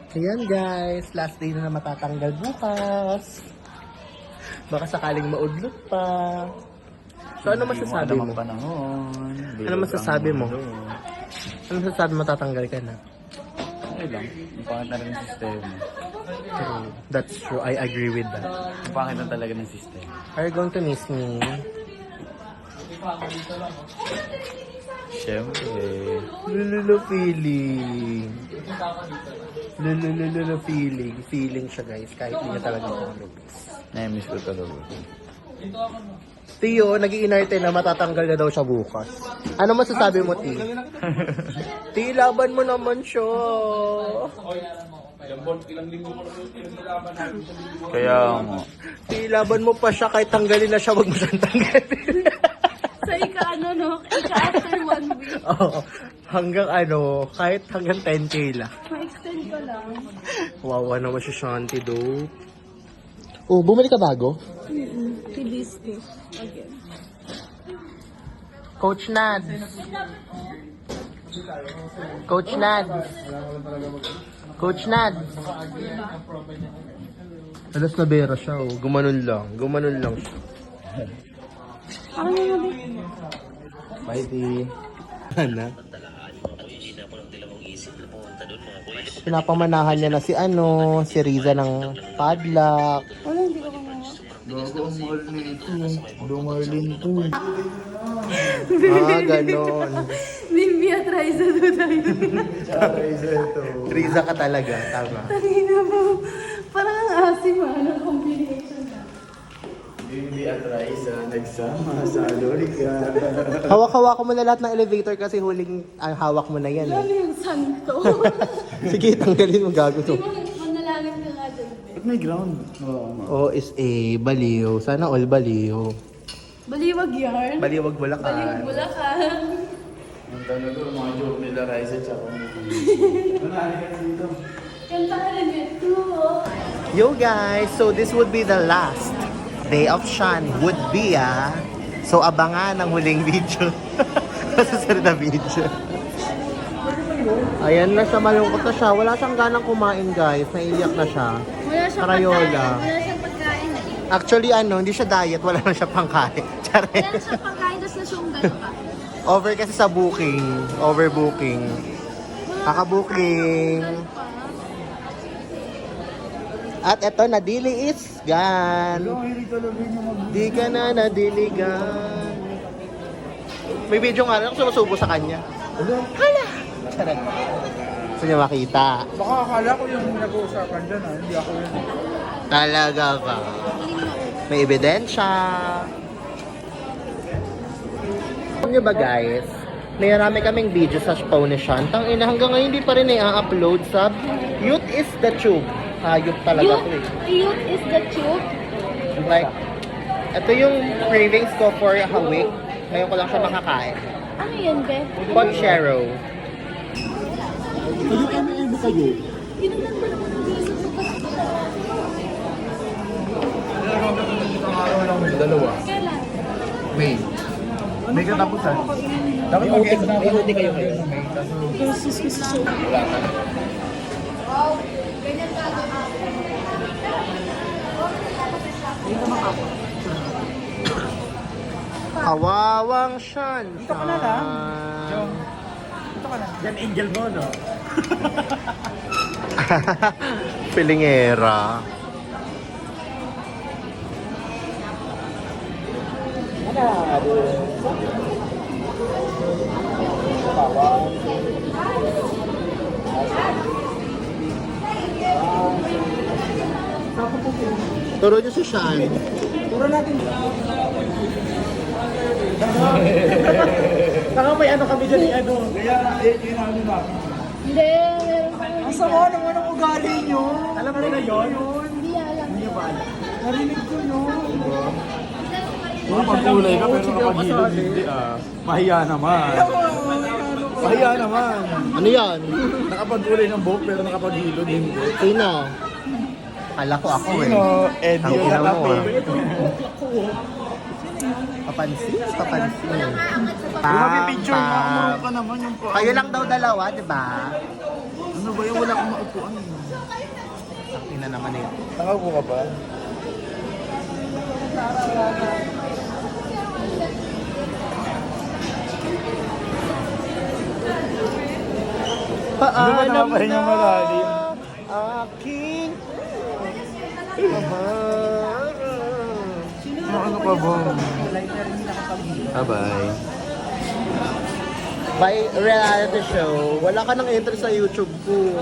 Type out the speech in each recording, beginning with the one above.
Ayan guys, last day na matatanggal bukas. Baka sakaling maudlot pa. So ano masasabi mo? Ano masasabi mo? Ano masasabi mo tatanggal ka na? Okay lang. Ang pangit na rin ng sistema. True. That's true. I agree with that. Ang pangit na talaga ng sistema. Are you going to miss me? Siyempre. Lululu feeling. Lululu feeling. Feeling siya guys. Kahit hindi niya talaga ako. Na-miss ko talaga. Tiyo, nag-iinarte na matatanggal na daw siya bukas. Ano masasabi mo, Ti? Ti, laban mo naman siya. Kaya mo. Ti, laban mo pa siya kahit tanggalin na siya, wag mo siyang tanggalin. So, ika after 1 week, Oo. Hanggang kahit hanggang 10K lang. ma-extend ko lang. Wawa naman si Shanti do. Oh, bumili ka bago? Kilisty. Again. Coach Nad. Coach Nad. Coach Nad. Alas na bera siya, oh. Gumanon lang siya. Ano na din? Bye, Di. Ano? Pinapamanahan niya na si Riza ng padlock. Wala, hindi ko kamawa. Bago ang mahal nito. Dumarlin to. Ganon. Bimbi at Raisa doon tayo. Riza ka talaga, tama. Tangina mo. Parang ang asim ng combination. Hindi at Raisa nagsama sa Lorica. Hawak-hawak mo na lahat ng elevator kasi huling hawak mo na yan. Ano yung santo? Sige, tanggalin mo gago to. Di mo manalangin ka nga dyan. Ba't may ground? O Oo. is A, baliw. Sana all baliw. Baliwag yarn. Baliwag Bulacan. Baliwag Bulacan. Ang tanong ko, mga joke nila Raisa tsaka Manali ka dito. Kantahan na nito. Yo guys, so this would be the last day of Shan. Would be So abangan ang huling video. Masusunod na video. Ayan na siya, malungkot na siya. Wala siyang ganang kumain guys. Naiiyak na siya. Wala siyang Crayola. pagkain. Wala siyang pagkain. Actually hindi siya diet. Wala na siya pangkain. Charet. Wala siyang pagkain. Tapos nasyunggan pa. Over kasi sa booking. Overbooking. Kaka-booking. At eto, nadili is gone. Di ka na nadiligan. May video nga lang sumusubo sa kanya. Hala! Charot. Gusto niya makita. Baka akala ko yung nag-uusapan dyan hindi ako yun. Talaga ba? May ebidensya. Alam niyo ba guys, may marami kaming video sa Pawnishan. Tangina, hanggang ngayon hindi pa rin i-upload sa Youth is the Tube. Hayop talaga to eh. Youth is the tube. Like, ito yung cravings ko for a week. Ngayon ko lang siya makakain. Ano yun, Be? Ponchero. Inunan ko naman ang bilis sa Isang araw lang may dalawa. Kailan? May. May katapusan. Dapat mag-end na ako. May kayo kayo. May. Kaso wala ka na. Kawawang Shan. Dito ka na lang. Ito ka na. Yan angel mo, no? Pilingera. Turo niyo si Shan. Turo natin. Saka may kami dyan Kaya, yun ang ano namin. Hindi, meron pa. Ang sama naman ang ugali nyo. Alam mo na yun? Hindi alam. Hindi ba alam? Narinig ko yun. Pagkulay ka pero nakapagilod hindi Mahiya naman. Mahiya naman. Ano yan? Nakapagkulay ng buhok pero nakapagilod hindi. Sino? Kala ko ako eh. Eddie Ang yung ina mo nakapi. Papansin? Papansin. Yung mapipicture na, kumuro ka naman yung Kayo lang daw dalawa, di ba? Ano Ano ba yung wala akong maupuan? Ina naman eh. Nakaupo ka pa? Ano ba nakapahinga malalim? Aking mahal. Ano ka ba? Bye-bye. By reality show, wala ka nang interest sa YouTube ko.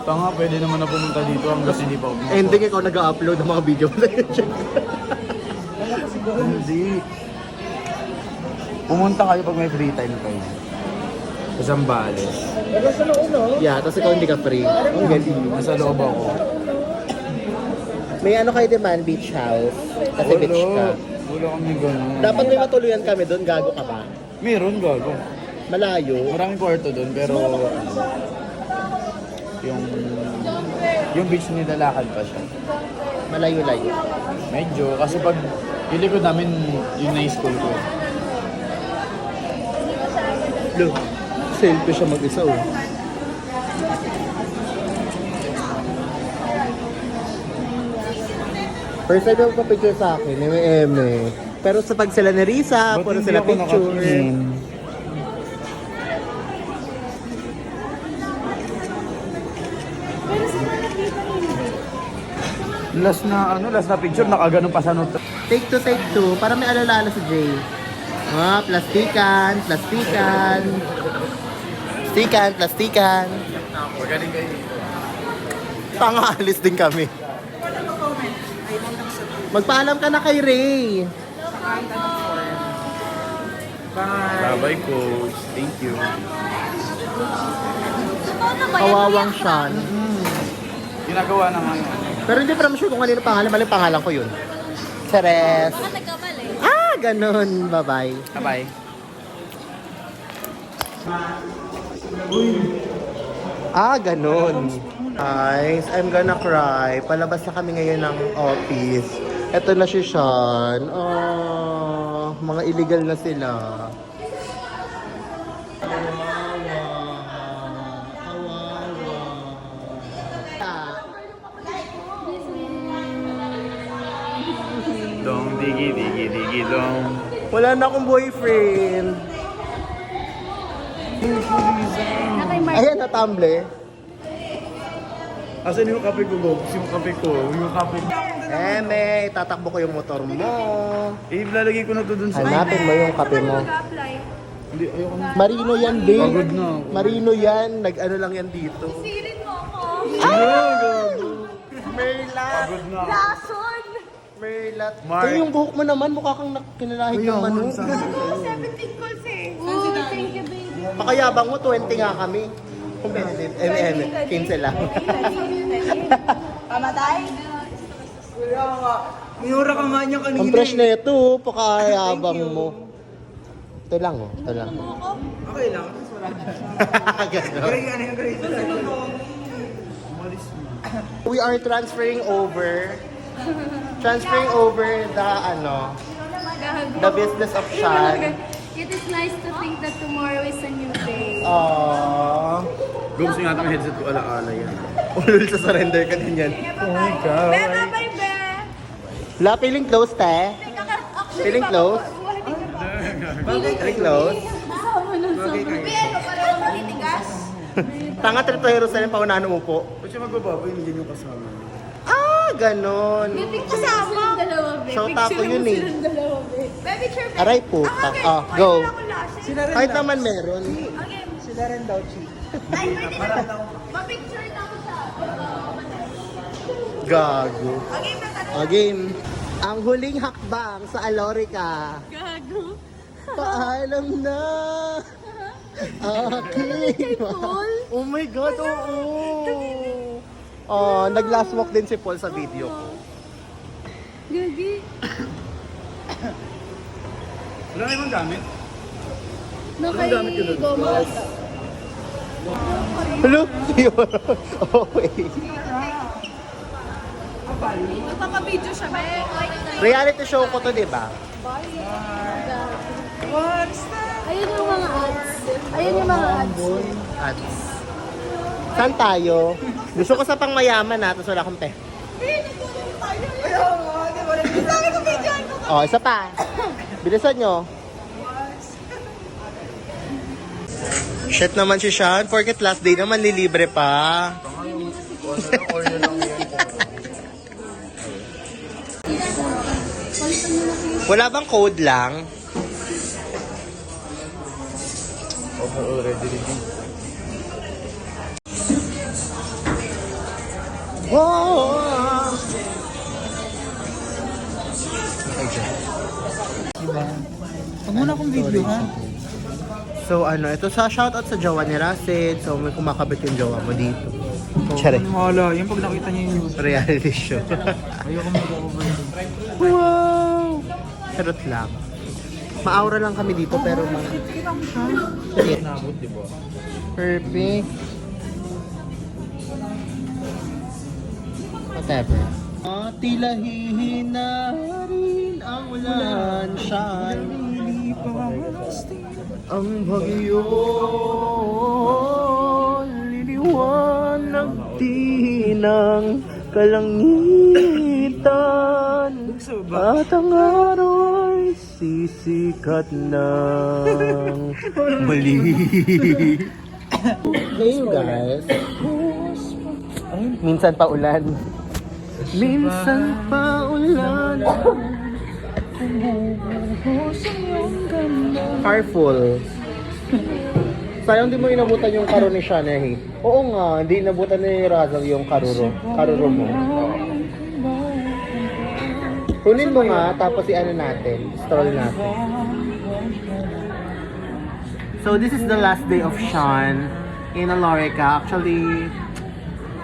Tanga, pwede naman na pumunta dito hanggang hindi pa ako pumunta. Ending ikaw nag-upload ng mga video mo sa YouTube. Hindi. Pumunta kayo pag may free time kayo. Sa Zambales. Yeah, tapos ikaw hindi ka free. Ang galing. Nasa loob ako. May ano kayo demand, beach house. Kasi beach ka. Wala kami gano'n. Dapat may matuluyan kami doon, gago ka ba? Meron, gago. Malayo. Maraming kwarto doon, pero yung beach nilalakad pa siya. Malayo-layo. Medyo, kasi pag ilikod namin yung na-school ko. Look, selfie siya mag-isa oh. First time yung pa-picture sa akin, may eme. Pero sa pag sila ni Risa, Ba't puro hindi sila ako picture. nakatingin? Last na picture, nakaganon pa sa note. Take two, para may alala si Jay. Ah, plastikan. Plastikan. Magaling kayo dito. Tanga, alis din kami. Magpaalam ka na kay Ray. Bye-bye, coach. Thank you. Kawawang Sean. Ginagawa na ngayon. Pero hindi pa naman sure kung kanino pangalan. Maling pangalan ko yun. Ceres. Ah, ganun. Bye-bye. Bye-bye. Ah, ganun. Guys, I'm gonna cry. Palabas na kami ngayon ng office. Eto na si Sean. Oh, mga illegal na sila. Dong, digi, dong. Wala na akong boyfriend. Ayan na, Tumblr. Asan yung kape ko, Bob? Yung kape ko. Eme, tatakbo ko yung motor mo. Ilalagay ko na to dun sa... Hanapin mo yung kape mo. Hindi, ayoko na. Marino yan, babe. Pagod na ako. Marino yan. Nag-ano lang yan dito. Silin mo ako. Merlat. Pagod na ako. Lason! Merlat. Mark. Kaya yung buhok mo naman, mukha kang kinalahig ng manok. 17 calls eh. Uy, thank you, baby. Pakayabang mo, 20 nga kami. Competitive. 15 lang. Pamatay? Minura ka nga niya kanina. Ang fresh na ito, pakayabang mo. Ito lang, oh. Ito lang. Okay lang. Ganon. We are transferring over the business of Sean. It is nice to think that tomorrow is a new day. Aww. Gums nga ang headset ko, ala-ala yan. Ulul sa surrender ka din yan. Ikaw. Bye, be! La, feeling close, te. Feeling close? Feeling close? Be, ano pareho matitigas? Tanga, trip to Jerusalem, paunahan upo. Ba't siya magbababoy? Hindi yung kasama. Ah, ganon. May picture silang dalawa, be. Shout out ko yun eh. Dalawa, be. Be, picture, be. Aray po. Ah, Go. Sila rin. Kahit naman meron. Okay. Sila rin daw, Chi. Ay, pwede na. Ma-picture na ako siya. Gago. Okay, magkano? Again, ang huling hakbang sa Alorica. Gago. Paalam na. Okay. Paul? Oh my God, oo. Oh, nag-last walk din si Paul sa video ko. Gagi. Wala kayong gamit? No, kay gamit yun doon? Gomez. Hello? Okay. Magpapabidyo siya, be. Reality show ko to, di ba? Ayun yung mga ads. Ayun yung mga ads. Ads. Saan tayo? Gusto ko sa pang mayaman ha, tapos wala akong pe. Oh, isa pa. Bilisan nyo. Shit naman si Sean. Forget last day naman, lilibre pa. Wala bang code lang? Oh! Huwag mo na akong video, ha? So ano, ito sa shoutout sa jowa ni Rasid. So may kumakabit yung jowa mo dito. Tsare. Wala, yung pag nakita niya yung news. Reality show. Ayoko mag-over. Wow! Charot lang. Maaura lang kami dito pero mga... Kita mo siya. Nabot, di ba? Perfect. Whatever. Tila hihina rin ang ulan siya. Ang bagyo liliwanag din ng kalangitan. At ang araw ay sisikat ng mali. Hey you guys. Minsan pa ulan. Minsan pa ulan. Careful. Sayang di mo inabutan yung karo ni Shanae. Oo nga, hindi inabutan ni Razal yung karuro mo. Kunin mo nga, tapos i-ano natin, stroll natin. So this is the last day of Sean in Alorica. Actually,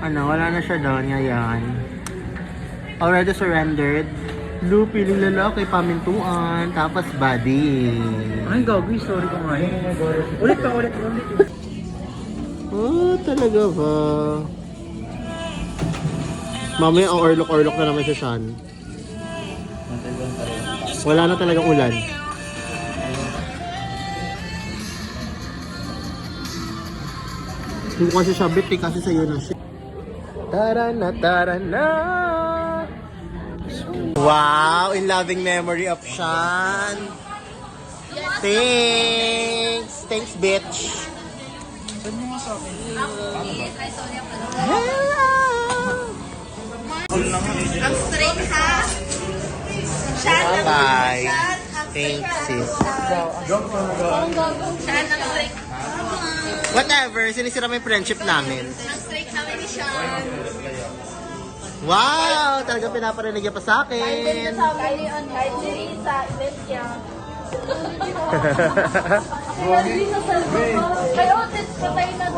wala na siya doon, yan. Already surrendered. Blue, piling lalaki, pamintuan, tapos body. Ay, gagawin. Sorry ko nga yun. Ulit. Oh, talaga ba? Mamaya ang orlok-orlok na naman si Sean. Wala na talagang ulan. Hindi ko kasi siya bit kasi sa'yo na siya. Tara na. Wow, in loving memory of Sean. Thanks, bitch. Ang straight ha. Bye. Thanks, sis. Whatever, sinisira mo yung friendship namin. Ang straight namin ni Sean. Wow, talaga pinaparinig niya pa sa akin. Kahit si Risa, event niya. Kayo, patay na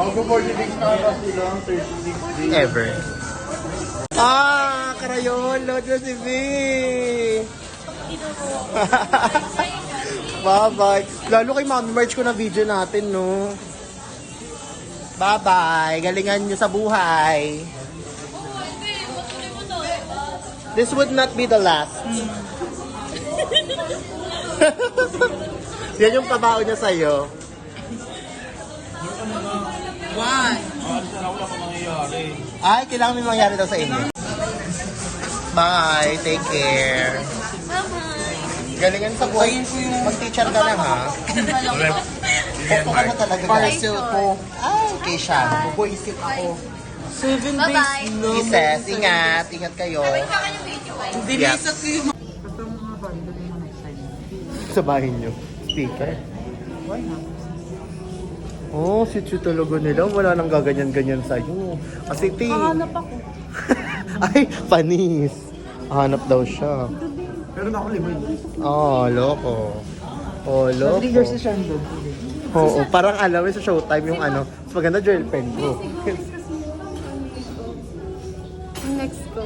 din. Ever. Karayon, load na si V. Bye-bye. Lalo kay Mami March ko na video natin, no? Bye-bye. Galingan nyo sa buhay. This would not be the last. Yan yung pabaon niya sa'yo. Why? Ay, kailangan may mangyari daw sa inyo. Bye. Take care. Galingan sa buhay. Mag-teacher ka lang, ha? Photo ka na talaga. Parcel ko. Ay, kay Sean. Bubuisit ako. 7 Bye-bye. days long. Kisses, ingat. Ingat kayo. Dinisat ko yung Sa bahay niyo. Speaker. Oh, si Chu talaga nila. Wala nang gaganyan-ganyan sa'yo. Kasi Hanap ako. Ay, panis. Hanap daw siya. Pero na ako limay. Oh, loko. Oh, loko. 3 years si Sean doon. Oo, parang alam mo sa Showtime yung mas maganda girlfriend ko. Next ko.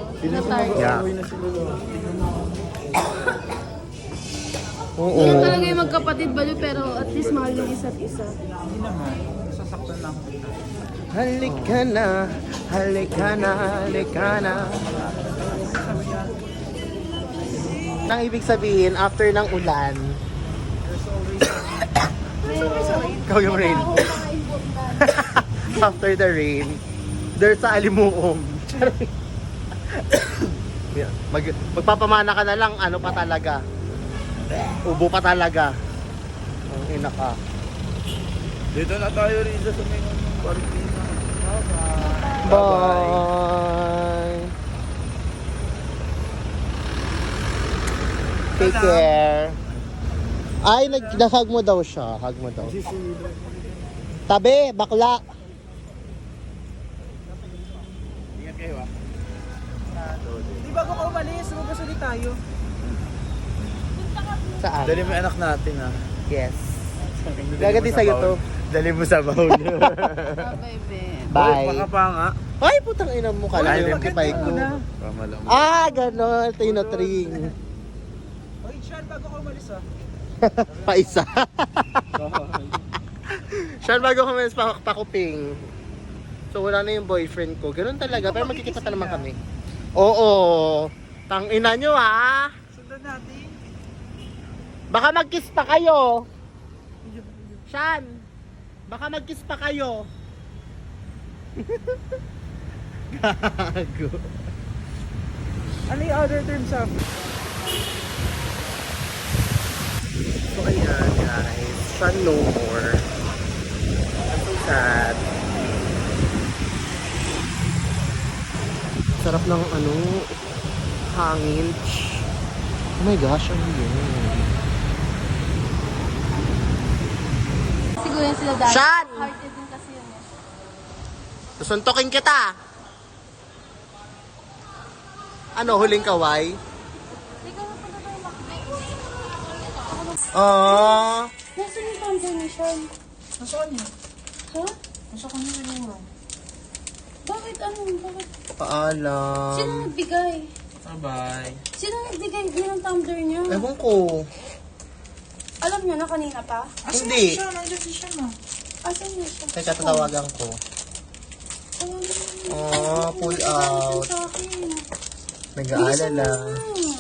Yeah. Oo. Ganun talaga yung magkapatid balo pero at least mahal yung isa't isa. Hindi naman. Sasaktan lang. Halika na, halika na, halika na. Ang ibig sabihin, after ng ulan, ikaw yung rain. After the rain, There sa alimuong. Magpapamana ka na lang, ano pa talaga. Ubo pa talaga. Ang ina ka. Dito na tayo rin sa sumingon ng Martina. Bye. Take care. Ay, nag-hug mo daw siya. Hug mo daw. Tabi, bakla. Ingat kayo ah. Di bago ka umalis, lumabas ulit tayo. Saan? Dali mo yung anak natin ah. Yes. Gagadi sa'yo to. Dali mo sa baon. Bye. Pakapanga. Ay, putang ina mo. Kala mo yung kipay ko. Pamalam. Ah, gano'n. Tinotring. Oy, Sean, bago ka umalis ah. Paisa. Sean, bago kami pakuping. So, wala na yung boyfriend ko. Ganun talaga. Pero magkikita pa naman kami. Oo. Tang ina nyo ha. Sundan natin. Baka mag-kiss pa kayo. Sean, baka mag-kiss pa kayo. Gago. Ano yung other terms of? So, ayan guys. Sean no more. I'm so sad. Sarap ng ano, hangin. Oh my gosh, ano yun? Siguro yan sila dahil. Sean! Hearted din kasi yun eh. Susuntokin kita. Ano, huling kaway? Hindi ka na pala tayo makikita. Oh. Nasaan yung thunder ni Sean? Nasaan niya? Ha? Nasa kanila niyo. Bakit ano? Bakit? Sino Paalam. nagbigay? Bye-bye. Sino nagbigay ng thunder niya? Ewan ko. Alam niyo na kanina pa? Hindi. Nandiyan si Sean ah. Asan niya siya? Teka, tatawagan ko. Oh, pull out. Sa akin. Nag-aalala. Hmm.